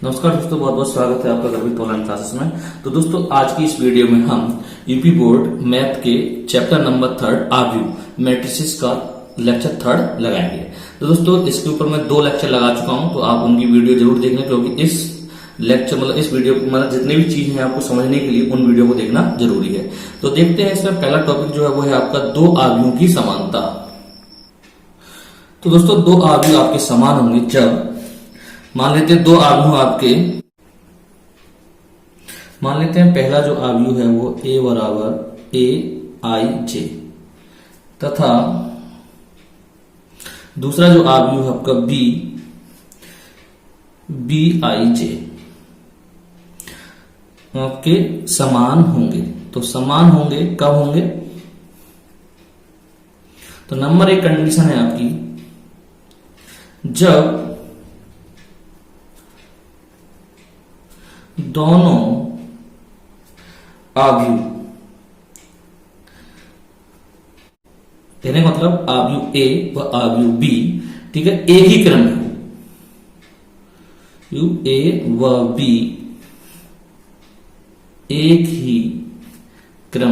नमस्कार दोस्तों, बहुत बहुत स्वागत है आपका गर्भित ऑनलाइन क्लासेस में। तो दोस्तों, आज की इस वीडियो में हम यूपी बोर्ड मैथ के चैप्टर नंबर 3 आव्यूह मैट्रिसेस का लेक्चर 3 लगाएंगे। तो दोस्तों, इसके ऊपर मैं 2 लेक्चर लगा चुका हूं, तो आप उनकी वीडियो जरूर देखना, क्योंकि इस लेक्चर इस वीडियो जितने भी चीज हैं आपको समझने के लिए उन वीडियो को देखना जरूरी है। तो देखते हैं, इसमें पहला टॉपिक जो है वो है आपका 2 आव्यूहों की समानता। तो दोस्तों, 2 आव्यूह आपके समान होंगे जब मान लेते हैं 2 आव्यूह आपके, मान लेते हैं पहला जो आव्यूह है वो a बराबर a i j तथा दूसरा जो आव्यूह है आपका b b i j आपके समान होंगे। तो समान होंगे कब होंगे? तो नंबर 1 कंडीशन है आपकी, जब दोनों आव्यूह, कहने का मतलब आव्यूह A व आव्यूह B, ठीक है, एक ही क्रम में हो। A व B एक ही क्रम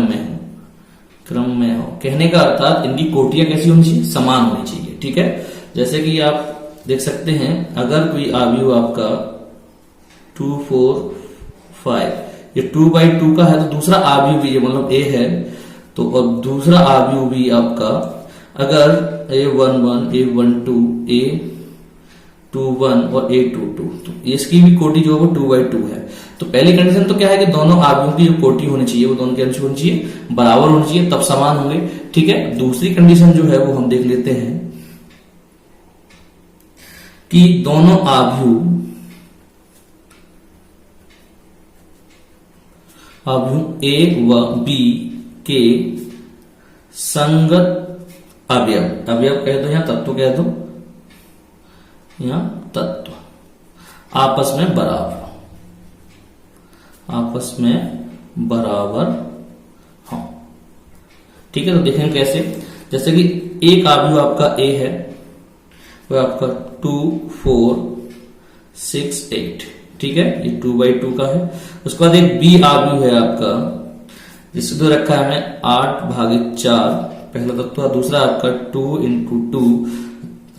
में हो, कहने का अर्थात इनकी कोटियां कैसी होनी चाहिए? समान होनी चाहिए। ठीक है, जैसे कि आप देख सकते हैं, अगर कोई आव्यूह आपका 2 4 5 ये 2/2 का है, तो दूसरा आव्यूह भी मतलब A है, तो और दूसरा आव्यूह भी आपका अगर A11 A12 A21 और A22, तो इसकी भी कोटि जो है वो 2/2 है। तो पहली कंडीशन तो क्या है कि दोनों आव्यूहों की जो कोटि होनी चाहिए वो दोनों की होनी चाहिए, बराबर होनी चाहिए, तब समान होंगे। ठीक है, दूसरी कंडीशन जो है वो हम देख लेते हैं कि दोनों आव्यूह A व B के संगत अवयव कह दो, यहां तत्व कह दो, यहां तत्व आपस में बराबर हो। ठीक है, तो देखेंगे कैसे। जैसे कि एक आव्यूह आपका A है, वो आपका 2 4 6 8, ठीक है, ये 2/2 का है। उसके बाद एक B आव्यूह है आपका, जिसको दो रखा है हमें 8/4, पहला तत्व है। दूसरा आपका 2 × 2,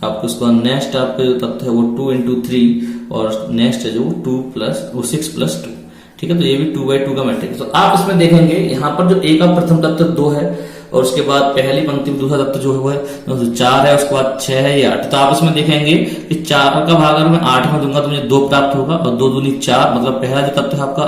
आपको उसका नेक्स्ट आपका जो तत्व है वो 2 × 3, और नेक्स्ट है जो 6 + 2। ठीक है, तो ये भी 2/2 का मैट्रिक्स। तो आप इसमें देखेंगे यहाँ पर जो A का प्रथम तत्व 2 है, और उसके बाद पहली पंक्ति में दूसरा तत्व जो है वो 4 है, उसके बाद 6 है, ये 8। तो आप इसमें देखेंगे कि 4 का भाग अगर मैं 8 में दूंगा तो मुझे 2 प्राप्त होगा, और 2 दूनी 4, मतलब पहला जो तत्व है आपका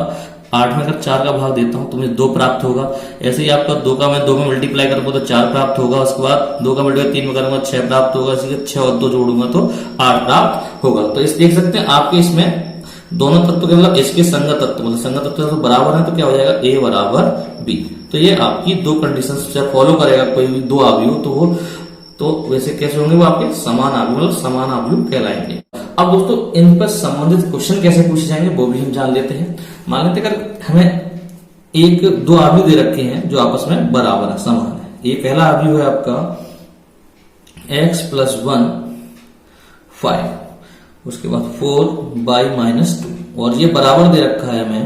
8 में अगर 4 का भाग देता हूं तो मुझे 2 प्राप्त होगा। ऐसे ही आपका 2 का मैं 2 में मल्टीप्लाई करूंगा तो 4 प्राप्त होगा, उसके बाद 2 का मल्टीप्लाई 3 में करूंगा 6 प्राप्त होगा, इसी 6 और 2 जोड़ूंगा तो 8 प्राप्त होगा। तो इस देख सकते हैं आपके इसमें दोनों तत्व के मतलब इसके संगत तत्व, मतलब संगत तत्व तो बराबर है, तो क्या हो जाएगा? A बराबर B। तो ये आपकी 2 कंडीशंस से फॉलो करेगा कोई भी 2 आव्यूह, तो वो तो वैसे कैसे होंगे? वो आपके समान आव्यूह, मतलब समान आव्यूह कहलाएंगे। अब दोस्तों, इन पर संबंधित क्वेश्चन कैसे पूछे जाएंगे वो भी हम जान लेते हैं। मान लेते अगर हमें 2 आव्यूह दे रखे हैं जो आपस में बराबर है, समान है। ये पहला आव्यूह है आपका x + 1 5, उसके बाद 4/-2, और ये बराबर दे रखा है हमें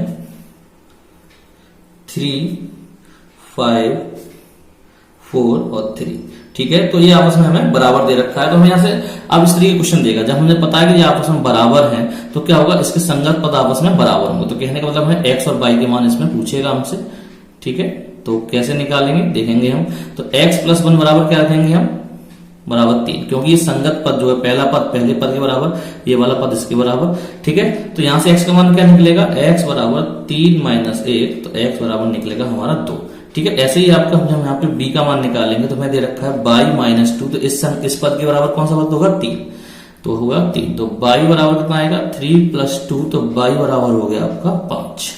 3 5 4 और 3। ठीक है, तो ये आपस में हमें बराबर दे रखा है। तो हमें यहां से अब इस तरीके क्वेश्चन देगा, जब हमें पता है कि ये आपस में बराबर हैं, तो क्या होगा? इसके संगत पद आपस में बराबर होंगे। तो कहने का मतलब हमें x और y के मान इसमें पूछेगा हमसे। ठीक है, तो कैसे निकालेंगे देखेंगे हम। तो x + 1 बराबर क्या रखेंगे हम? बराबर 3, क्योंकि ये संगत पद जो है, पहला पद पहले पद के बराबर, ये वाला पद इसके बराबर। ठीक है, तो यहां से x का मान क्या निकलेगा? x बराबर 3 - 1, तो x बराबर निकलेगा हमारा 2। ठीक है, ऐसे ही आपका हम यहाँ पे b का मान निकालेंगे, तो हमें दे रखा है y - 2, तो इस पद के बराबर कौन सा पद होगा? 3, तो होगा 3। तो y बराबर कितना आएगा? 3 + 2, तो y बराबर हो गया आपका 5।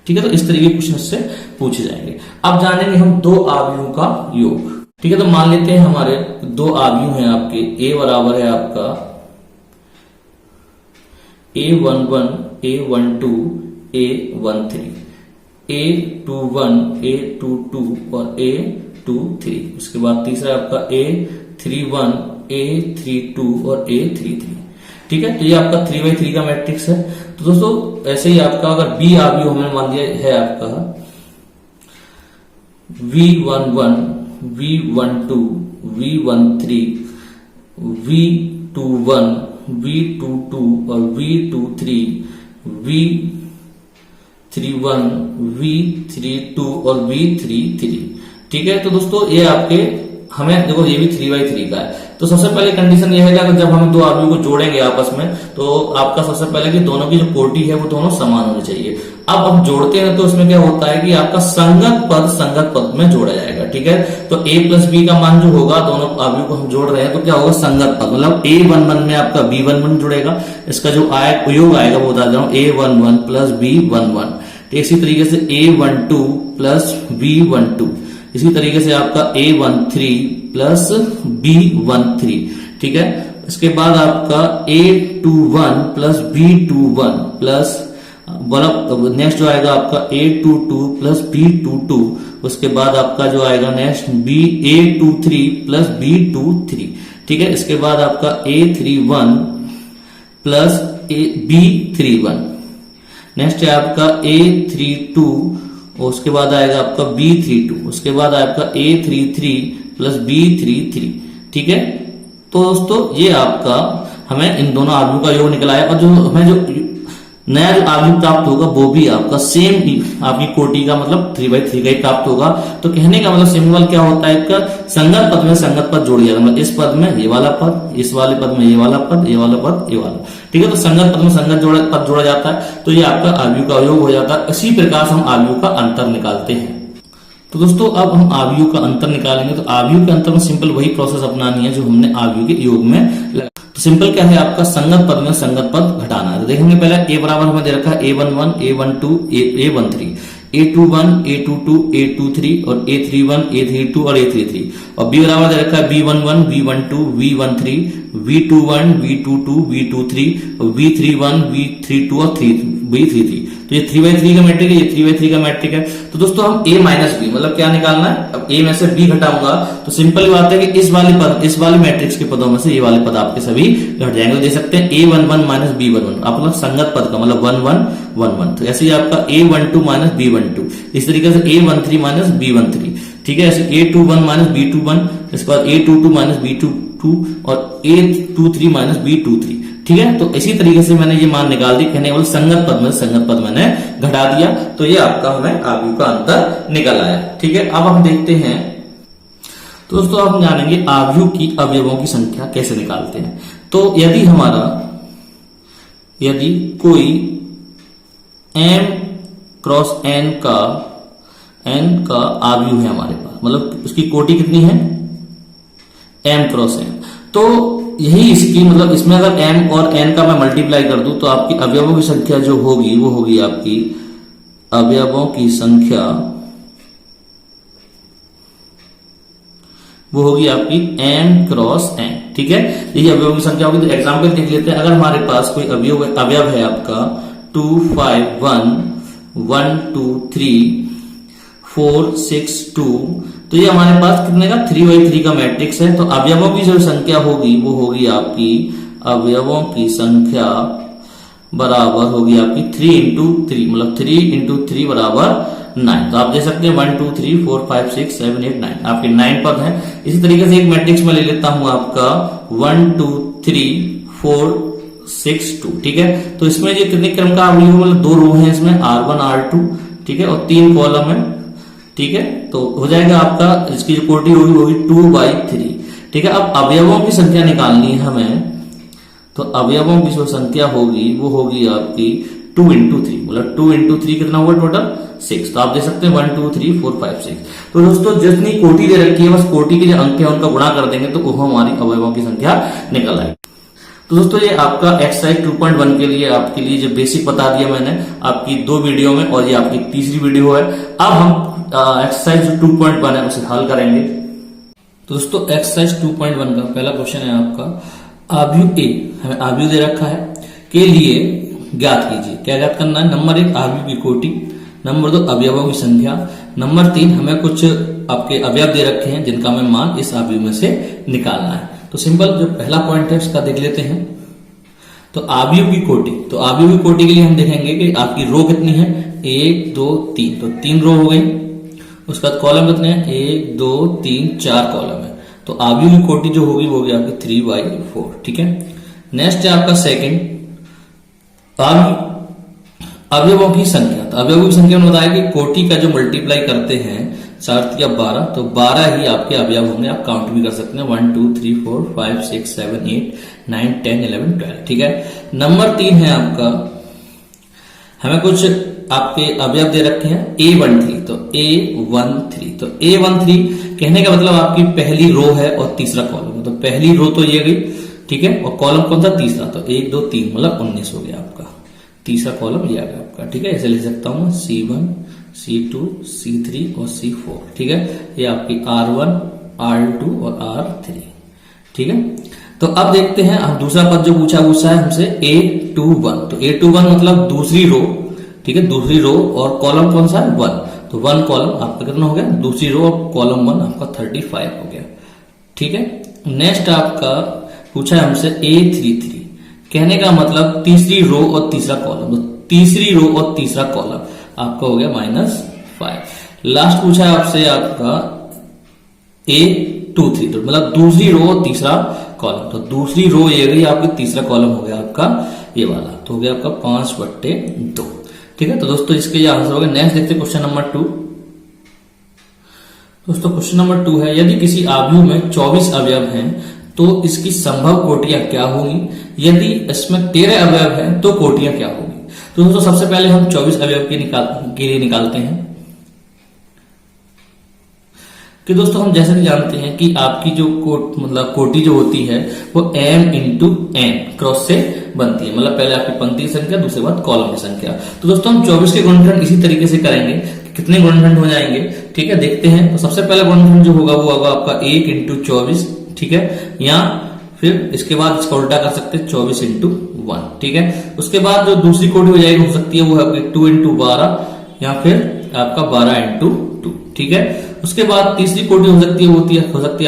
ठीक है, तो इस तरीके क्वेश्चन से पूछे जाएंगे। अब जानेंगे हम 2 आव्यूहों का योग। ठीक है, तो मान लेते हैं हमारे 2 आव्यूह हैं आपके। A बराबर है आपका A11 A12 A13, A21 A22 और A23। उसके बाद तीसरा आपका A31 A32 और A33। ठीक है, तो ये आपका 3x3 का मैट्रिक्स है। तो दोस्तों ऐसे ही आपका अगर बी आव्यूह हमने मान दिया है आपका V11, V12, V13, V21, V22 और V23, V31, V32 और V33। ठीक है, तो दोस्तों ये आपके हमें देखो ये भी 3x3 का है। तो सबसे पहले कंडीशन ये है कि अगर जब हम दो आव्यूह को जोड़ेंगे आपस में, तो आपका सबसे पहले कि दोनों की जो कोटि है वो दोनों समान होनी चाहिए। अब हम जोड़ते हैं तो इसमें क्या होता है कि आपका संगत पद में जोड़ा जाएगा। ठीक है, तो a प्लस बी का मान जो होगा, दोनों आव्यूह को हम जोड़ रहे हैं तो क्या होगा, संगत पद, मतलब a11 में आपका b11 जुड़ेगा, इसका जो योग आएगा वो बता दे रहा हूं, a11 प्लस b11। इसी तरीके से a12 प्लस b12, इसी तरीके से आपका a13 प्लस b13। ठीक है, इसके बाद आपका a21 plus b21 plus next जो आएगा आपका a22 प्लस b22, उसके बाद आपका जो आएगा नेक्स्ट a23 प्लस b23। ठीक है, इसके बाद आपका a31 प्लस b31, नेक्स्ट है आपका a32, और उसके बाद आएगा आपका b32, उसके बाद आपका a33 प्लस b33। ठीक है, तो दोस्तों ये आपका हमें इन दोनों आव्यूह का योग निकला है, और जो हमें जो नया जो आव्यूह प्राप्त होगा वो भी आपका सेम आपकी कोटि का, मतलब 3x3 का ही प्राप्त होगा। तो कहने का मतलब सिंबल क्या होता है इसका, संगत पद में संगत पद जोड़ दिया, मतलब इस पद में ये वाला पद, इस वाले पद में ये वाला पद, ये वाला पद, ये वाला। ठीक है, तो संगत पद में संगत पद जोड़ा जाता है, तो ये आपका आव्यूह का योग हो जाता है। इसी प्रकार से हम आव्यूह का अंतर निकालते हैं। तो दोस्तों अब हम आव्यूह का अंतर निकालेंगे। तो आव्यूह के अंतर में सिंपल वही प्रोसेस अपनानी है जो हमने आव्यूह के योग में लगा। तो सिंपल क्या है, आपका संगत पद में संगत पद घटाना है। तो देखेंगे पहले a बराबर हमें दे रखा है a11, a12, a13, a21, a22, a23 और a31, a32 और a33, और b बराबर दे रखा है b11, b12, v13, v21, v22, v23 और v31, v32 और v33। तो ये 3x3 का मैट्रिक है, ये 3x3 का मैट्रिक है। तो दोस्तों हम a माइनस बी, मतलब क्या निकालना है, अब a में से b घटाऊंगा तो सिंपल बात है कि इस वाले मैट्रिक्स के पदों में से ये वाले पद आपके सभी घट जाएंगे। तो दे सकते हैं a11 माइनस b11, आप मतलब संगत पद का, मतलब 1 1 1 1। तो ऐसे ही आपका a12 माइनस b12, इस तरीके से a13 माइनस b13। ठीक है, ऐसे a21 माइनस b21, इसके बाद a22 माइनस b22 और a23 माइनस b23। ठीक है, तो इसी तरीके से मैंने ये मान निकाल दी, कहने वाले संगत पद मैंने घटा दिया, तो ये आपका हमें आव्यूह का अंतर निकल आया। ठीक है, अब हम देखते हैं, तो दोस्तों आप जानेंगे आव्यूह की अवयवों की संख्या कैसे निकालते हैं। तो यदि कोई m क्रॉस n का आव्यूह है हमारे पास, मतलब उसकी कोटि कितनी है, m क्रॉस n, तो यही इसकी मतलब इसमें अगर m और n का मैं मल्टीप्लाई कर दूं तो आपकी अवयवों की संख्या जो होगी वो होगी आपकी अवयवों की संख्या, वो होगी आपकी m क्रॉस n। ठीक है, यही अवयवों की संख्या होगी। तो एग्जाम्पल देख लेते हैं। अगर हमारे पास कोई अवयव है आपका 2 5 1 1 2 3 4 6 2, तो ये हमारे पास कितने का 3x3 का मैट्रिक्स है। तो अवयवों की जो संख्या होगी वो होगी आपकी, अवयवों की संख्या बराबर होगी आपकी 3 इंटू 3, मतलब 3 इंटू 3 बराबर 9। तो आप दे सकते हैं 1 2 3 4 5 6 7 8 9, आपके 9 पद हैं। इसी तरीके से एक मैट्रिक्स में ले लेता हूं आपका 1 2 3 4 6 2। ठीक है, तो इसमें ये कितने क्रम का अवयव, मतलब 2 रो है इसमें, R1 R2। ठीक है, और 3 कॉलम है। ठीक है, तो हो जाएगा आपका, इसकी जो कोटि होगी वो होगी 2/3। ठीक है, अब अवयवों की संख्या निकालनी है हमें, तो अवयवों की जो संख्या होगी वो होगी आपकी 2 इंटू 3, मतलब 2 इंटू 3 कितना हुआ टोटल 6। तो आप दे सकते हैं 1 2 3 4 5 6। तो दोस्तों जितनी कोटि दे रखी है, बस कोटि के जो अंक है उनका गुणा कर देंगे तो वो हमारी अवयवों की संख्या निकल आएगी। तो दोस्तों ये आपका एक्सरसाइज 2.1 के लिए आपके लिए जो बेसिक बता दिया मैंने आपकी 2 वीडियो में, और ये आपकी तीसरी वीडियो है। अब हम एक्सरसाइज 2.1 है उसे हल करेंगे। तो दोस्तों एक्सरसाइज 2.1 का पहला क्वेश्चन है आपका, आव्यूह ए हमें आव्यूह दे रखा है के लिए ज्ञात कीजिए। क्या ज्ञात करना है, नंबर 1 आव्यूह की कोटि, नंबर 2 अवयवों की संख्या, नंबर 3 हमें कुछ आपके अवयव दे रखे हैं जिनका हमें मान इस आव्यूह में से निकालना है। तो सिंपल जो पहला पॉइंट है उसका देख लेते हैं। तो अवयव की कोटि, तो अवयव की कोटि के लिए हम देखेंगे कि आपकी रो कितनी है, 1 2 3, तो 3 रो हो गई। उसके बाद कॉलम कितने हैं, 1 2 3 4 कॉलम है। तो अवयव की कोटि जो होगी वो होगी आपकी 3/4, ठीक है। नेक्स्ट है आपका सेकंड, अवयवों की संख्या। तो अवयवों की संख्या में बताया कि कोटि का जो मल्टीप्लाई करते हैं 4 या 12, तो 12 ही आपके अवयव होंगे। आप काउंट भी कर सकते हैं 1 2 3 4 5 6 7 8 9 10 11 12, ठीक है। नंबर 3 है आपका, हमें कुछ आपके अवयव दे रखे हैं A13, तो A13, तो A13 कहने का मतलब आपकी पहली रो है और तीसरा कॉलम, तो पहली रो तो ये गई, ठीक है, और कॉलम कौन सा, तीसरा, तो 1 2 3 मतलब 19 हो गया आपका, तीसरा कॉलम ये आ गया आपका, ठीक है। ऐसे लिख सकता हूं C1 C2 C3 और C4, ठीक है। ये आपकी R1 R2 और R3, ठीक है। तो अब देखते हैं, अब दूसरा पद जो पूछा है हमसे A21, तो A21 मतलब दूसरी रो, ठीक है, दूसरी रो, और कॉलम कौन सा है, 1, तो 1 कॉलम आपका कितना हो गया, दूसरी रो और कॉलम 1 आपका 35 हो गया, ठीक है। नेक्स्ट आपका पूछा है हमसे A33, कहने का मतलब तीसरी रो और तीसरा कॉलम, तो तीसरी रो और तीसरा कॉलम आपका हो गया -5। लास्ट पूछा है आपसे आपका A23, तो मतलब दूसरी रो और तीसरा कॉलम, तो दूसरी रो ये गई आपकी, तीसरा कॉलम हो गया आपका ये वाला, तो हो गया आपका 5/2, ठीक है। तो दोस्तों इसके ये आंसर हो गया। नेक्स्ट देखते हैं क्वेश्चन नंबर 2। दोस्तों क्वेश्चन नंबर 2 है, यदि किसी अवयव में 24 अवयव हैं तो इसकी संभव कोटियां क्या होंगी, यदि इसमें 13 अवयव हैं तो कोटियां क्या होंगी। तो दोस्तों सबसे पहले हम 24 अवयव के लिए निकालते हैं कि दोस्तों हम जैसे कि जानते हैं कि आपकी जो मतलब कोटि जो होती है वो m × n क्रॉस से बनती है, मतलब पहले आपकी पंक्ति की संख्या, दूसरे बाद कॉलम की संख्या। तो दोस्तों हम 24 के गुणनखंड इसी तरीके से करेंगे कि कितने गुणनखंड हो जाएंगे, ठीक है, देखते हैं। तो सबसे पहला गुणनखंड जो होगा वो होगा आपका 1 × 24, ठीक है, या फिर इसके बाद इसका उल्टा कर सकते हैं 24 × 1, ठीक है। उसके बाद जो दूसरी कोटि हो जाएगी हो सकती है वो है 2 × 12 या फिर आपका 12 × 2, ठीक है। उसके बाद तीसरी कोटि हो सकती है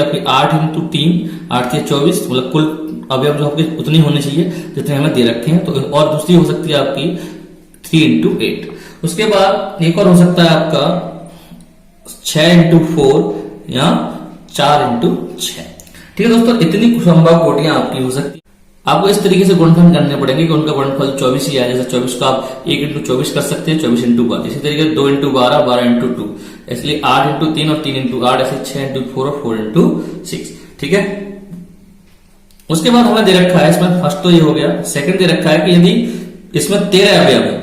आपकी 8 × 3, 8 या 24, मतलब कुल अवयव जो आपके उतनी होने चाहिए जितने हमें दे रखे हैं। तो और दूसरी हो सकती है आपकी 3 × 8। उसके बाद एक और हो सकता है आपका 6 × 4 या 4 × 6, ठीक है। दोस्तों इतनी संभव कोटियां आपकी हो सकती है। आपको इस तरीके से गुणनखंड करने पड़ेंगे कि उनका गुणनफल 24 ही आए। जैसे 24 का आप 1 × 24 कर सकते हैं, 24 × 1, इसी तरीके से 2 × 12, 12 × 2, इसलिए 8 × 3 और 3 × 8, ऐसे 6 × 4 और 4 × 6, ठीक है। उसके बाद हमें दे रखा है इसमें, फर्स्ट तो ये हो गया, सेकंड दे रखा है कि यदि इसमें 13 अवयव है,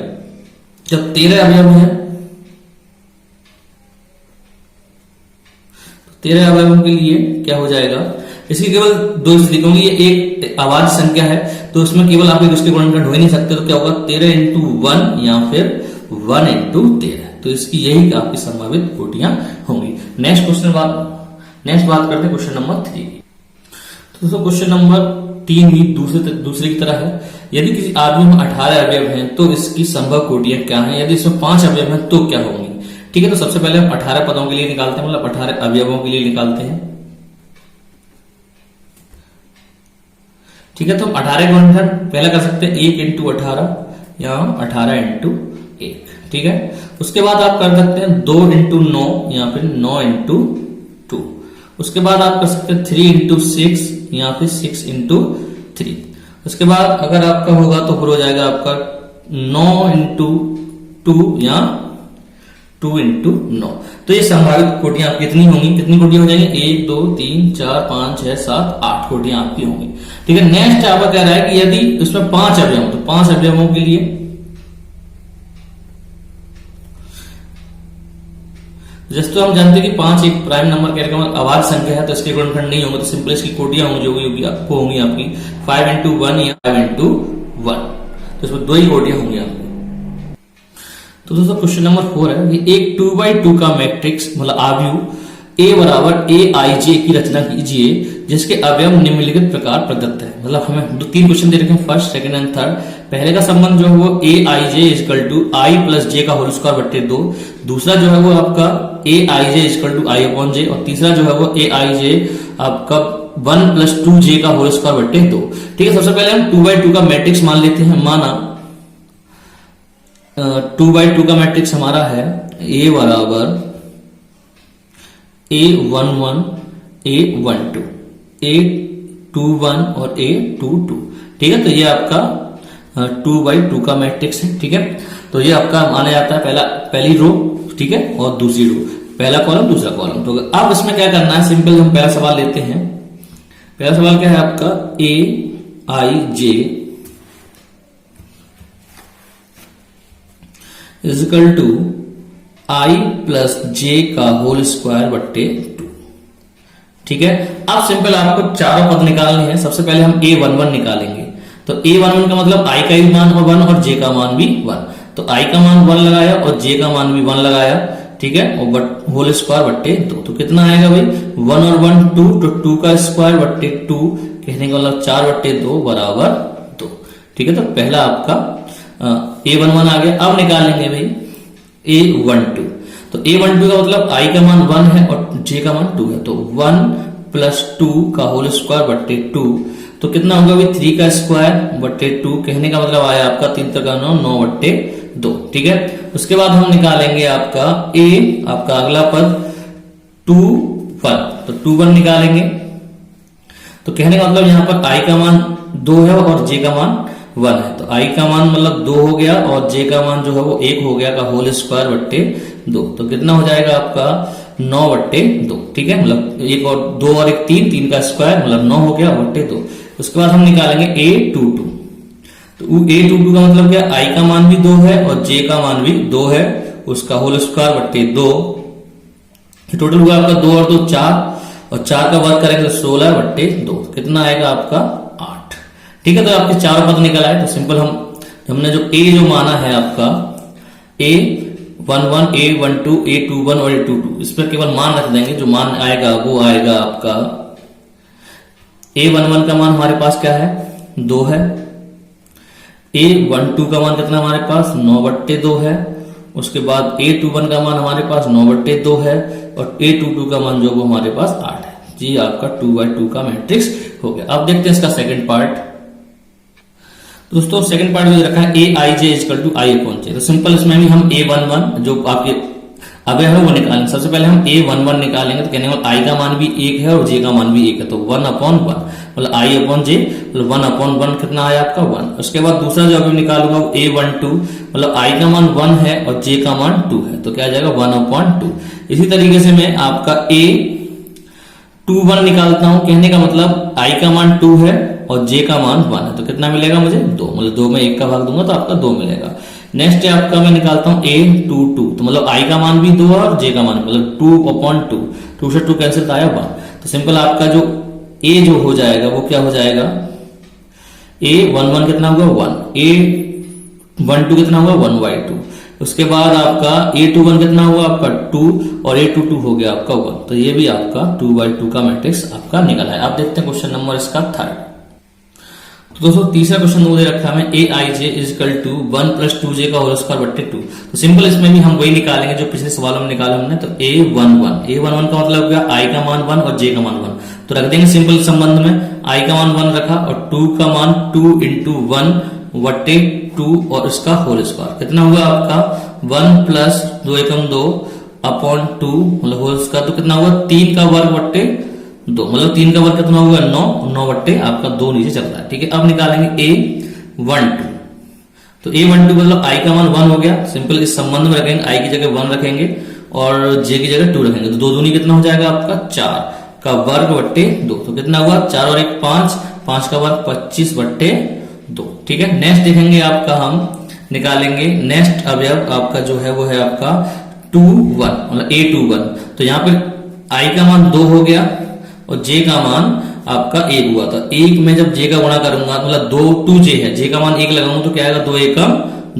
जब 13 अवयव है, 13 अवयवों के लिए क्या हो जाएगा, इसकी केवल 2 स्थिति, क्योंकि ये एक अवाच्य संख्या है तो इसमें केवल आप उसके गुणनखंड हो ही नहीं सकते, तो क्या होगा 13 × 1 या फिर 1 × 13, तो इसकी यही आपकी संभावित कोटियां होंगी। नेक्स्ट बात करते हैं क्वेश्चन नंबर 3। तो दोस्तों क्वेश्चन नंबर 3 भी दूसरे की तरह है, यदि किसी आदमी में 18 अवयव हैं तो इसकी संभव कोटियां क्या हैं, यदि इसमें 5 अवयव हैं तो क्या होंगी, ठीक है। तो सबसे पहले हम 18 पदों के लिए निकालते हैं, मतलब 18 अवयवों के लिए निकालते हैं, ठीक है। तो हम 18 गुणनखंड पहला कर सकते हैं 1 × 18 या 18 × 1, ठीक है। उसके बाद आप कर सकते हैं 2 × 9 या फिर 9 × 2, उसके बाद आप कर सकते हैं 3 × 6 या फिर 6 × 3। उसके बाद अगर आपका होगा तो फिर हो जाएगा आपका 9 × 2 या 2 × 9। तो ये संभावित कोटियां आपकी कितनी होंगी, कितनी कोटियां हो जाएंगी, 1 2 3 4 5 6 7 8 कोटियां आपकी होंगी, ठीक है। नेक्स्ट आपका कह रहा है कि यदि इसमें 5 अवयव, तो 5 अवयवों के लिए जैसे तो हम जानते हैं कि 5 एक प्राइम नंबर का अवाच्य संख्या है, तो इसके गुणनखंड नहीं होंगे, तो सिंपल इसकी कोटियां होंगी जो होगी आपकी 5 × 1 या 5 × 1, तो इसमें 2 ही कोटियां होंगी आपकी। तो दोस्तों क्वेश्चन नंबर 4 है कि एक 2x2 का मैट्रिक्स मतलब अवयव A = AIJ की रचना कीजिए जिसके अवयव निम्नलिखित प्रकार प्रदत्त है। मतलब हमें 3 क्वेश्चन दे रखे हैं, फर्स्ट सेकंड एंड थर्ड। पहले का संबंध जो है वो AIJ = I + J का होल स्क्वायर बटे 2, दूसरा जो है वो आपका AIJ = I/J, और तीसरा जो है वो AIJ आपका 1 + 2J का होल स्क्वायर बटे 2, ठीक है, सबसे पहले हम 2x2 का मैट्रिक्स मान लेते हैं। माना 2x2 का मैट्रिक्स हमारा है A बराबर A11 A12 A21 और A22। ठीक है, तो ये आपका 2x2 का मैट्रिक्स है। ठीक है, तो ये आपका माना जाता है पहली रो, ठीक है, और दूसरी रो, पहला कॉलम दूसरा कॉलम। तो अब इसमें क्या करना है, सिंपल हम पहला सवाल लेते हैं। पहला सवाल क्या है आपका, Aij is equal to I plus J का होल स्क्वायर बट्टे 2। ठीक है, अब सिंपल आपको चारों पद निकालने हैं। सबसे पहले हम A11 निकालेंगे। तो A11 का मतलब I का भी मान 1 और J का मान भी 1। तो I का मान 1 लगाया और J का मान भी 1 लगाया। ठीक है, और होल स्क्वायर बट्टे 2। तो कितना आएगा भाई, 1 और 1 2, तो 2 का स्क्वायर बट्टे 2, कहने का मतलब 4 बट्टे 2 बराबर 2। ठीक है, तो पहला आपका A11 आ गया। अब निकालेंगे भाई A12। तो A12 का मतलब I का मान 1 है और J का मान 2 है। तो 1 प्लस 2 का होल स्क्वायर बट्टे 2, तो कितना होगा भाई, 3 का स्क्वायर बट्टे 2, कहने का मतलब आया आपका 3 का 9 बट्टे 2। ठीक है, उसके बाद हम निकालेंगे आपका आपका अगला पद 2 1। तो 2 1 निकालेंगे। तो कहने का मतलब यहाँ पर I का मान 2 है और J का मान 1 है। तो I का मान मतलब 2 हो गया और J का मान जो है वो 1 हो गया का होल स्क्वायर बट्टे 2। तो कितना हो जाएगा आपका 9 बट्टे 2। ठीक है, मतलब 1 और 2 और 1 3 का स्क्वायर मतलब 9 हो गया बट्टे 2। उसके बाद हम निकालेंगे A22। तो A22 का मतलब क्या, I का मान भी 2 है और J का मान भी 2 है, उसका होल स्क्वायर बट्टे 2। टोटल हुआ आपका 2 और 2 4, और 4 का वर्ग करेंगे तो 16 बट्टे 2। कितना आएगा आपका 8। ठीक है, तो आपके चारों पद निकल आए। तो सिंपल हमने जो A जो माना है आपका A11 A12 A21 और A22, इस पर केवल मान रख देंगे। जो मान आएगा वो आएगा आपका A11 का मान हमारे पास क्या है, 2 है। A12 का मान कितना हमारे पास 9 बट्टे 2 है। उसके बाद A21 का मान हमारे पास 9 बट्टे 2 है और A22 का मान जो वो हमारे पास 8 है। जी आपका 2x2 का मैट्रिक्स हो गया। अब देखते हैं इसका सेकंड पार्ट। दोस्तों सेकंड पार्ट में रखा है Aij equal to I upon J। तो सिंपल इसमें भी हम A11 जो आपके अब है वो निकालेंगे। सबसे पहले हम A11 निकालेंगे। तो कहने वाला I का मान भी 1 है और J का मान भी 1 है। तो 1 अपॉन 1 मतलब I अपॉन J मतलब 1 अपॉन 1 कितना आया आपका 1। उसके बाद दूसरा जो अभी निकालूंगा वो A12 मतलब I का मान 1 है और J का मान 2 है। तो क्या आ जाएगा 1 अपॉन 2। इसी तरीके से मैं आपका A21 निकालता हूं। कहने का मतलब I का मान 2 है और J का मान 1 है। तो कितना मिलेगा मुझे 2, मतलब 2 में 1 का भाग दूंगा तो आपका 2 मिलेगा। नेक्स्ट है आपका मैं निकालता हूं A22। तो मतलब I का मान भी 2 है और J का मान मतलब 2 अपॉन 2, 2 से 2 कैंसिल आया 1। तो सिंपल आपका जो A जो हो जाएगा वो क्या हो जाएगा, A11 कितना होगा 1, A12 कितना होगा 1/2। उसके बाद आपका A21 कितना हुआ आपका 2 और A22 हो गया आपका 1। तो ये भी आपका 2/2 का मैट्रिक्स आपका निकला है। आप देखते हैं क्वेश्चन नंबर इसका थर्ड। तो दोस्तों तीसरा क्वेश्चन मुझे रखा है Aij is equal to 1 plus 2J का होल स्क्वायर बट्टे 2। तो सिंपल इसमें भी हम वही निकालेंगे जो पिछले सवाल में निकाला हमने। तो A11 का मतलब क्या, I का मान 1 और J का मान 1। तो रख देंगे सिंपल संबंध में I का मान 1 रखा और 2 का मान 2 इंटू 1 बट्टे 2 और इसका होल स्क्वायर कितना हुआ आपका 1 प्लस 2 एकम 2 अपॉन 2 मतलब होल स्क्वायर। तो कितना हुआ 3 का वर्ग बट्टे 2 मतलब 3 का वर्ग कितना होगा 9 बट्टे आपका 2 नीचे चल रहा है। ठीक है, अब निकालेंगे A12। तो A12 मतलब I का मान 1 हो गया। सिंपल इस संबंध में रखेंगे, I की जगह 1 रखेंगे और J की जगह 2 रखेंगे। तो 2 दूनी कितना हो जाएगा आपका 4 का वर्ग बट्टे 2। तो कितना हुआ 4 और 1 5, 5 का वर्ग 25 बट्टे 2। ठीक है, नेक्स्ट देखेंगे आपका हम निकालेंगे नेक्स्ट अवयव आपका जो है वो है आपका 2 1 मतलब A21। तो यहाँ पे I का मान 2 हो गया और J का मान आपका 1 हुआ था। 1 में जब J का गुणा करूंगा मतलब 2J है, J का मान 1 लगाऊंगा तो क्या आएगा 2 एकम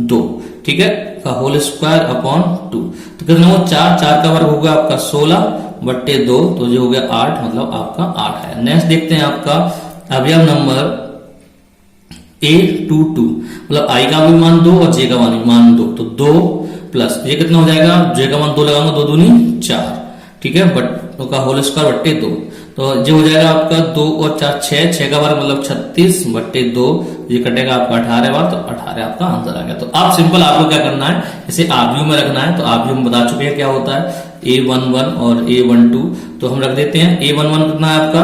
2। ठीक है, का होल स्क्वायर अपॉन 2। तो कितना हुआ 4 का वर्ग होगा आपका 16 बट्टे 2। तो जो हो गया 8 मतलब आपका 8 है। नेक्स्ट देखते हैं आपका अवयव नंबर A22 मतलब I का भी मान 2 और J का मान 2। तो 2 प्लस ये कितना हो जाएगा, J का मान 2 लगाऊंगा 2 दूनी 4। ठीक है, बट का होल स्क्वायर बट्टे 2। तो जो हो जाएगा आपका 2 और 4 6, 6 का बार मतलब 36 बट्टे 2, ये कटेगा आपका 18 बार, तो 18 आपका आंसर आ गया। तो आप सिंपल आपको क्या करना है, इसे आव्यूह में रखना है। तो आव्यूह में बता चुके हैं क्या होता है, A11 और A12, तो हम रख देते हैं। A11 कितना है आपका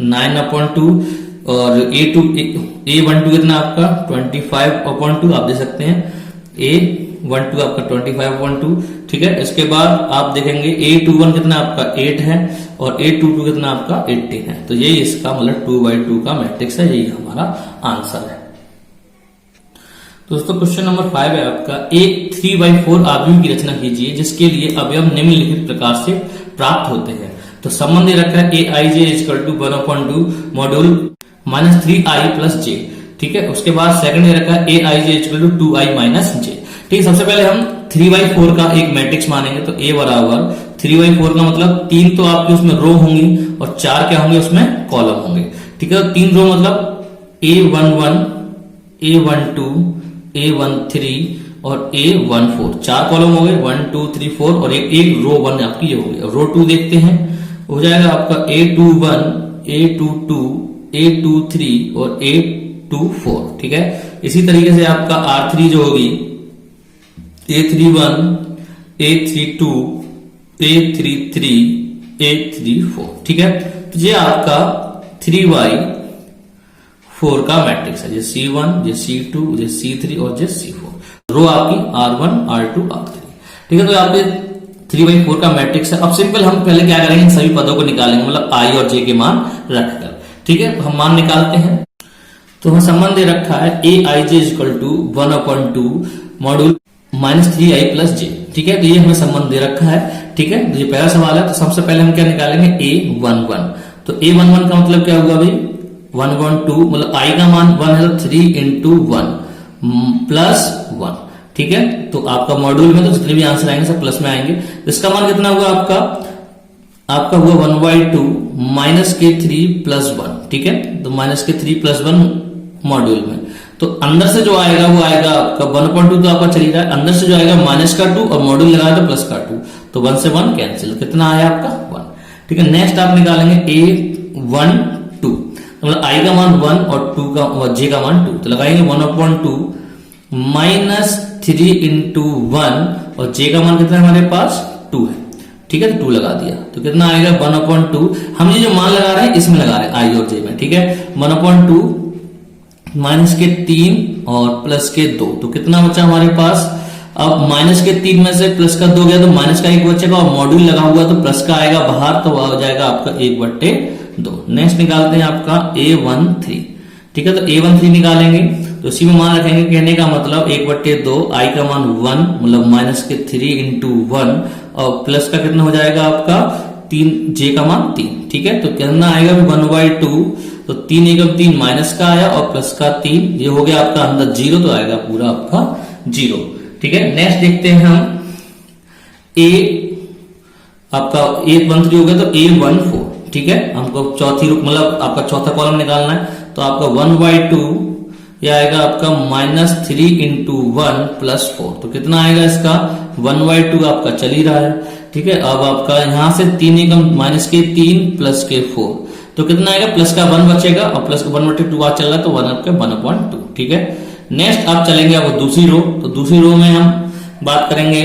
9/2 और A12 कितना आपका 25/2, आप दे सकते हैं A12 आपका 25/2, ठीक है। इसके बाद आप देखेंगे A21 कितना आपका 8 है और A22 कितना आपका 18 है। तो ये इसका मतलब 2/2 का मैट्रिक्स है, यही हमारा आंसर है। दोस्तों क्वेश्चन नंबर 5 है आपका, एक 3/4 आव्यूह की रचना कीजिए जिसके लिए अवयव निम्नलिखित प्रकार से प्राप्त होते हैं। तो संबंध दे रखा है Aij = 1/2 मॉड्यूल -3i + j, ठीक है। उसके बाद सेकंड दे रखा है Aij = 2i - j, ठीक है। सबसे पहले हम 3/4 का एक मैट्रिक्स मानेंगे। तो A बराबर 3/4 का मतलब 3 तो आपके उसमें रो होंगी और 4 क्या होंगे उसमें कॉलम होंगे, ठीक है। तो 3 रो मतलब A11, A12, A13 और A14, 4 कॉलम हो गए, 1 2 3 4 और एक रो 1 आपकी ये होगी। रो 2 देखते हैं, हो जाएगा आपका A21, A22, A23 और A24, ठीक है। इसी तरीके से आपका R3 जो होगी A31, A32, A33, A34, ठीक है। तो ये आपका 3/4 का मैट्रिक्स है, ये C1, ये C2, ये C3 और ये C4। रो आपकी R1, R2, R3, ठीक है। तो आपके 3/4 का मैट्रिक्स है। अब सिंपल हम पहले क्या करेंगे, इन सभी पदों को निकालेंगे, मतलब I और J के मान रखकर, ठीक है। तो हम मान निकालते हैं। तो हमें संबंध दे रखा है Aij = 1/2 मॉड्यूल -3i + j, ठीक है। तो ये हमें संबंध दे रखा है, ठीक है। तो ये पहला सवाल है। तो सबसे पहले हम क्या निकालेंगे, A11। तो A11 का मतलब क्या हुआ भाई, 1/2 मतलब I का मान 1 है, तो 3 × 1 + 1, ठीक है। तो आपका मॉड्यूल में तो जितने भी आंसर आएंगे सब प्लस में आएंगे। इसका मान कितना हुआ आपका हुआ 1/2 -3 + 1, ठीक है। तो -3 + 1 मॉड्यूल में, तो अंदर से जो आएगा वो आएगा आपका 1/2, तो आपका चली रहा है। अंदर से जो आएगा -2 और मॉड्यूल लगाया तो +2, तो 1 से 1 कैंसिल, कितना आया आपका 1, ठीक है। नेक्स्ट आप निकालेंगे A12, मतलब I का मान 1 और 2 का और J का मान 2, तो लगाएंगे 1/2 -3 × 1 और J का मान कितना है हमारे पास 2 है, ठीक है। तो 2 लगा दिया, तो कितना आएगा 1/2। हम ये जो मान लगा रहे हैं इसमें लगा रहे हैं I और J में, ठीक है। 1/2 -3 और +2, तो कितना बचा हमारे पास। अब -3 में से +2 गया तो माइनस का 1 बचेगा और मॉड्यूल लगा हुआ तो प्लस का आएगा बाहर, तो आ जाएगा आपका 1/2। नेक्स्ट निकालते हैं आपका A13, ठीक है। तो A13 निकालेंगे तो इसी में मान रखेंगे, कहने का मतलब 1/2, I का मान 1 मतलब -3 × 1 और प्लस का कितना हो जाएगा आपका 3, J का मान 3, ठीक है। तो कितना आएगा 1/2, तो 3 × 3 माइनस का आया और प्लस का 3, ये हो गया आपका अंदर 0, तो आएगा पूरा आपका 0, ठीक है। नेक्स्ट देखते हैं हम आपका A13 हो गया तो A14, ठीक है। हमको चौथी मतलब आपका चौथा कॉलम निकालना है। तो आपका 1/2 यह आएगा आपका -3 × 1 + 4, तो कितना आएगा इसका 1/2 आपका चल ही रहा है, ठीक है। अब आपका यहां से 3 × -3 + 4, तो कितना आएगा प्लस का 1 बचेगा और प्लस का 1/2 बात चल रहा है, तो 1 आपका 1/2, ठीक है। नेक्स्ट आप चलेंगे अब दूसरी रो, तो दूसरी रो में हम बात करेंगे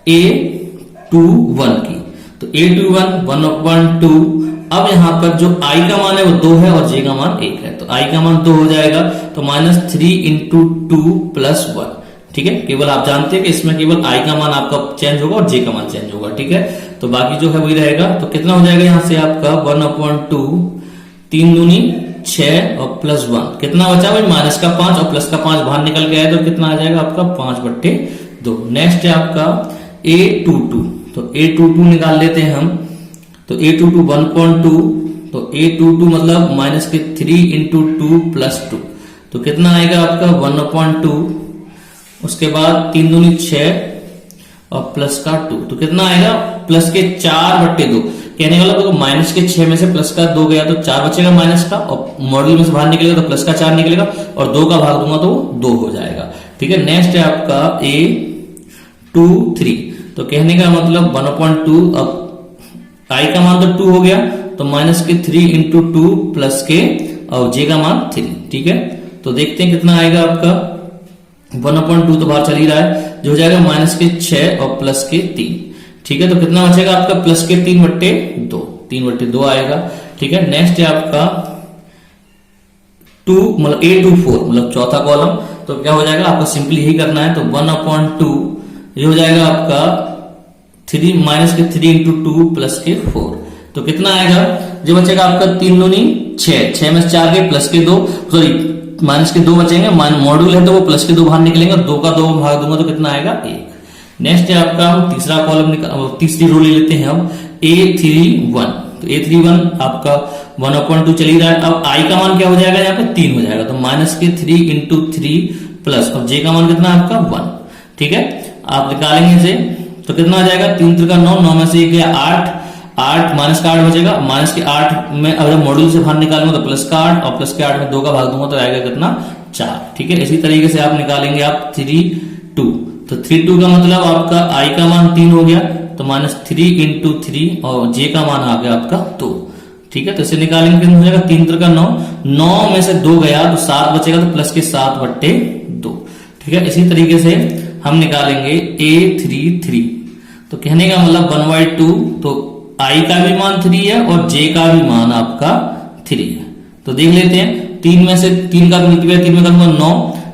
A21 की। तो A21 1/2, अब यहां पर जो I का मान है वो 2 है और J का मान 1 है, तो I का मान 2 हो जाएगा, तो -3 × 2 + 1, ठीक है। केवल आप जानते हैं कि इसमें केवल I का मान आपका चेंज होगा और J का मान चेंज होगा, ठीक है। तो बाकी जो है वही रहेगा। तो कितना हो जाएगा यहां से आपका 1/2, 3 दूनी 6 और +1, कितना बचा भाई -5 और प्लस का 5 बाहर निकल गया है, तो कितना आ जाएगा आपका 5/2। नेक्स्ट है आपका A22, तो A22 निकाल लेते हैं हम। तो A22 1/2, तो A22 मतलब -3 × 2 + 2, तो कितना आएगा आपका 1/2, उसके बाद 3 दूनी 6 और प्लस का 2, तो कितना आएगा प्लस के 4/2, कहने वाला तो माइनस के 6 में से प्लस का 2 गया तो 4 बचेगा माइनस का, और मॉड्यूल में से बाहर निकलेगा तो प्लस का 4 निकलेगा और 2 का भाग दूंगा तो 2 हो जाएगा, ठीक है। नेक्स्ट है आपका A23, तो कहने का मतलब 1/2, अब I का मान तो 2 हो गया तो माइनस के 3 इंटू 2 प्लस के और जे का मान 3, ठीक है। तो देखते हैं कितना आएगा आपका 1/2 तो बाहर चल ही रहा है, जो हो जाएगा माइनस के 6 और प्लस के 3, ठीक है। तो कितना बचेगा आपका प्लस के 3/2, 3/2 आएगा, ठीक है। नेक्स्ट है आपका 2 मतलब A24 मतलब चौथा कॉलम, तो क्या हो जाएगा आपका सिंपली यही करना है। तो 1/2 ये हो जाएगा आपका 3 माइनस के 3 इंटू 2 प्लस के 4, तो कितना आएगा, जो बचेगा आपका 3 दूनी 6 में 4 के प्लस के 2, सॉरी माइनस के 2 बचेंगे, मॉड्यूल है तो वो प्लस के 2 बाहर निकलेंगे, 2 का 2 भाग दूंगा तो कितना आएगा 1। नेक्स्ट है आपका हम तीसरा कॉलम तीसरी रो ले लेते हैं अब A31, तो A31 आपका 1/2 चल ही रहा है। अब I का मान क्या हो जाएगा, यहाँ पे 3 हो जाएगा, तो माइनस के 3 इंटू 3 प्लस और J का मान कितना आपका 1, ठीक है। आप निकालेंगे इसे तो कितना आ जाएगा 3 3 का 9, 9 में से 1 गया 8 माइनस का 8 बचेगा, माइनस के 8 में अगर मॉड्यूल से बाहर निकालूंगा तो प्लस का 8 और प्लस के 8 में 2 का भाग दूंगा तो आएगा कितना 4, ठीक है। इसी तरीके से आप निकालेंगे आप 3 2, तो 3 2 का मतलब आपका I का मान 3 हो गया, तो माइनस 3 इंटू 3 और J का मान आ गया आपका 2, ठीक है। तो इसे निकालेंगे कितना हो जाएगा 3 3 का 9, 9 में से 2 गया तो 7 बचेगा, तो प्लस के 7/2, ठीक है। इसी तरीके से हम निकालेंगे A33, तो कहने का मतलब 1/2, तो I का भी मान 3 है और J का भी मान आपका 3 है। तो देख लेते हैं 3 में से 3 का मल्टीप्लाई 3 में करूंगा 9,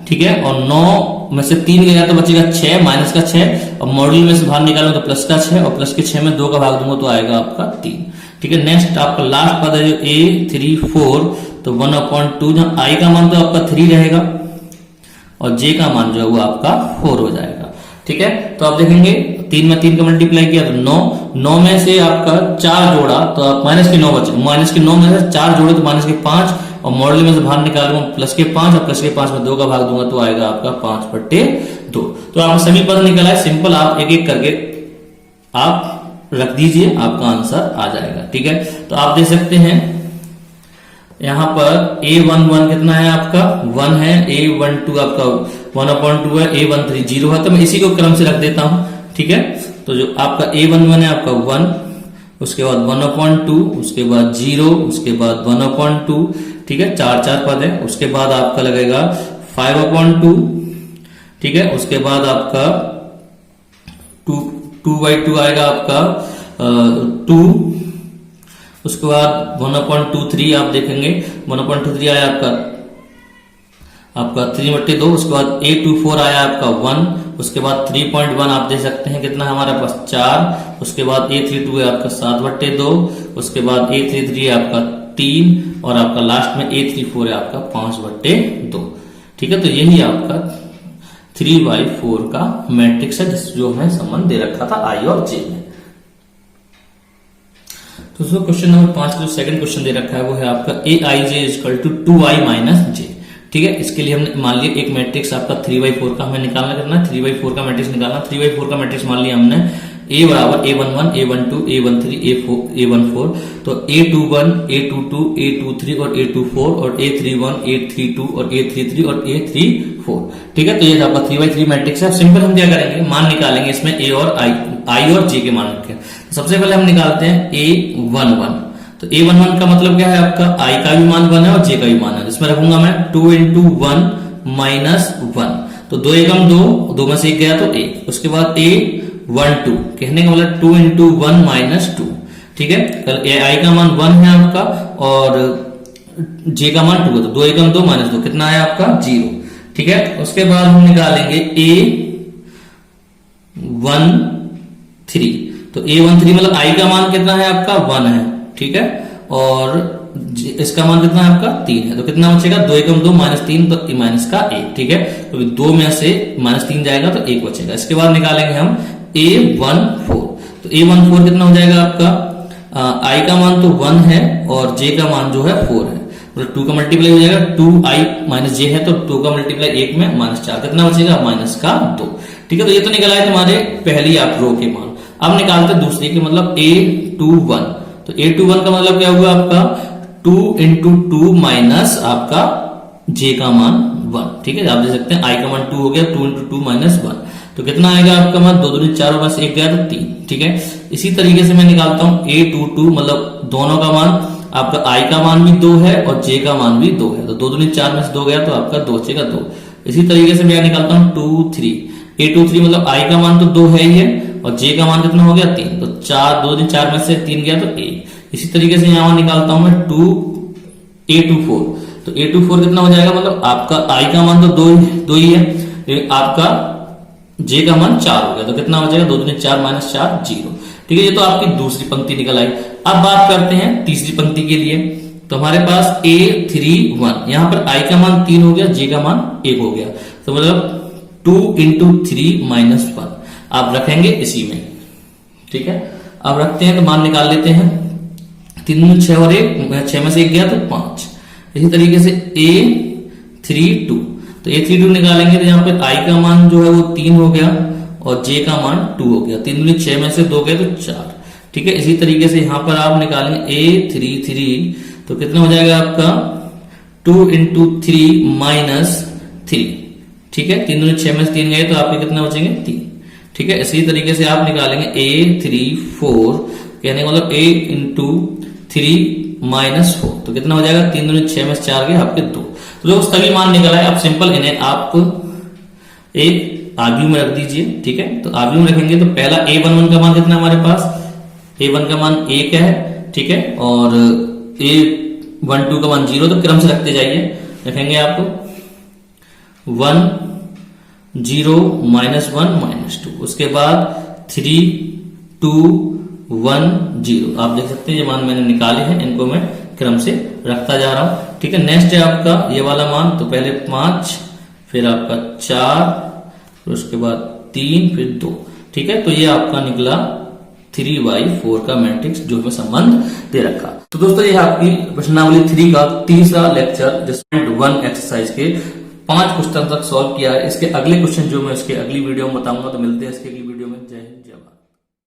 ठीक है, और 9 में से 3 गया तो बचेगा 6 माइनस का 6 और मॉड्यूल में से बाहर निकालूंगा तो प्लस का 6 और प्लस के 6 में 2 का भाग दूंगा तो आएगा आपका 3, ठीक है। नेक्स्ट आपका लास्ट पद है जो A34, तो 1/2 जहां I का मान तो आपका 3 रहेगा और J का मान जो है वो आपका 4 हो जाएगा, ठीक है। तो आप देखेंगे 3 में 3 का मल्टीप्लाई किया तो 9 में से आपका 4 जोड़ा तो आप माइनस के 9 बचे, माइनस के 9 में से 4 जोड़े तो माइनस के 5 और मॉडल में से बाहर निकालूंगा प्लस के 5 और प्लस के 5 में 2 का भाग दूंगा तो आएगा आपका 5/2। तो आपका सभी पद निकला है, सिंपल आप एक एक करके आप रख दीजिए, आपका आंसर आ जाएगा, ठीक है। तो आप देख सकते हैं यहां पर A11 कितना है आपका 1 है, A12 आपका 1/2 है, A13 0 है, तो मैं इसी को क्रम से रख देता हूं, ठीक है। तो जो आपका A11 है आपका 1, उसके बाद 1/2, उसके बाद 0, उसके बाद 1/2, ठीक है, 4 पद है। उसके बाद आपका लगेगा 5/2, ठीक है। उसके बाद आपका 2/2 आएगा आपका 2, उसके बाद 1/3 आप देखेंगे 1/3 आया आपका 3/2, उसके बाद A24 आया आपका 1, उसके बाद 3.1 आप देख सकते हैं कितना हमारे पास 4, उसके बाद A32 है आपका 7/2, उसके बाद A33 है आपका 3 और आपका लास्ट में A34 है आपका 5/2, ठीक है। तो यही आपका 3/4 का मैट्रिक्स है जो हमें संबंध दे रखा था I और J में। तो क्वेश्चन नंबर 5 का जो सेकंड क्वेश्चन दे रखा है वो है आपका Aij = 2i - j, ठीक है। इसके लिए हमने मान लिया एक मैट्रिक्स आपका 3/4 का हमें निकालना करना है, 3/4 का मैट्रिक्स निकालना, 3/4 का मैट्रिक्स मान लिया हमने A बराबर A11 A12 A13 A14, तो A21 A22 A23 और A24 और A31 A32 और A33 और A34, ठीक है। तो ये आपका 3/3 मैट्रिक्स है। सिंपल हम क्या करेंगे, मान निकालेंगे इसमें A और I और J के मान रखें। तो सबसे पहले हम निकालते हैं A11, तो A11 का मतलब क्या है आपका I का भी मान 1 है और J का भी मान है, इसमें रखूंगा मैं 2 × 1 - 1, तो 2 एकम 2, 2 में से 1 गया तो 1, उसके बाद A12 कहने का मतलब 2 × 1 - 2, ठीक है। कल I का मान 1 है आपका और J का मान 2 है, तो 2 एकम 2 - 2 कितना है आपका 0, ठीक है। उसके बाद हम निकालेंगे A13, तो A13 मतलब I का मान कितना है आपका 1 है, ठीक है, और इसका मान कितना है आपका 3 है, तो कितना बचेगा 2 एकम 2 - 3 तो -1, ठीक है। तो 2 में से -3 जाएगा तो 1 बचेगा। इसके बाद निकालेंगे हम A14, तो A14 कितना हो जाएगा आपका I का मान तो 1 है और J का मान जो है 4 है, मतलब 2 का मल्टीप्लाई हो जाएगा 2i - j है तो 2 का मल्टीप्लाई 1 में -4, कितना बचेगा -2, ठीक है। तो ये तो निकला है तुम्हारे पहली आप रो के मान। अब निकालते हैं दूसरी के मतलब A21, तो A21 का मतलब क्या हुआ आपका 2 × 2 माइनस आपका J का मान 1, ठीक है। आप देख सकते हैं I का मान 2 हो गया, 2 × 2 - 1, तो कितना आएगा आपका मान 2 दूनी 4 और बस 1 गया तो 3, ठीक है। इसी तरीके से मैं निकालता हूं A22 मतलब दोनों का मान आपका आई का मान भी 2 है और जे का मान भी 2 है, तो 2 दूनी 4 में से 2 गया तो आपका 2 बचेगा 2। इसी तरीके से मैं निकालता हूं 2 3, A23 मतलब आई का मान तो 2 है ही है और जे का मान कितना हो गया 3, तो 4 2 4 में से 3 गया तो 1। इसी तरीके से यहां निकालता हूं मैं A24, तो A24 कितना हो जाएगा, मतलब आपका आई का मान तो 2 ही है, आपका जे का मान 4 हो गया, तो कितना हो जाएगा 2 दूनी 4 माइनस 4 0। ठीक है, ये तो आपकी दूसरी पंक्ति निकल आई। अब बात करते हैं तीसरी पंक्ति के लिए। तो हमारे पास A31, यहां पर आई का मान 3 हो गया, जे का मान 1 हो गया, तो मतलब 2 इंटू 3 माइनस 1 आप रखेंगे इसी में। ठीक है, अब रखते हैं तो मान निकाल लेते हैं, 3 में 6 और 1, 6 में से 1 गया तो 5। इसी तरीके से A32, तो A32 निकालेंगे तो यहाँ पे आई का मान जो है वो 3 हो गया और जे का मान 2 हो गया, 3 दूनी 6 में से 2 गए तो 4। ठीक है, इसी तरीके से यहां पर आप निकालेंगे A33, तो कितना हो जाएगा आपका 2 इंटू 3 माइनस 3। ठीक है, 3 दूनी 6 में से 3 गए तो आपके कितना बचेंगे 3। ठीक है, इसी तरीके से आप निकालेंगे A34, कहने का मतलब A इंटू 3 माइनस 4, तो कितना हो जाएगा 3 दूनी 6 में से 4 गए आपके 2। तो जो सभी मान निकल आए, आप सिंपल इन्हें आप एक आर्ग्यू में रख दीजिए। ठीक है, तो आर्ग्यू में रखेंगे तो पहला A11 का मान कितना हमारे पास, A1 का मान 1 है। ठीक है, और A12 का मान 0, तो क्रम से रखते जाइए, रखेंगे आप 1 0 माइनस 1 माइनस 2, उसके बाद 3 2 1 0। आप देख सकते हैं ये मान मैंने निकाले हैं, इनको मैं क्रम से रखता जा रहा हूं। ठीक है, नेक्स्ट है आपका ये वाला मान, तो पहले 5, फिर आपका 4, फिर उसके बाद 3, फिर 2। ठीक है, तो ये आपका निकला 3/4 का मैट्रिक्स जो हमें संबंध दे रखा। तो दोस्तों ये आपकी प्रश्नावली 3 का तीसरा लेक्चर, जिसमें 1 एक्सरसाइज के 5 क्वेश्चन तक सॉल्व किया है। इसके अगले क्वेश्चन जो मैं इसके अगली वीडियो में बताऊंगा, तो मिलते हैं इसके अगली वीडियो में। जय हिंद, जय भारत।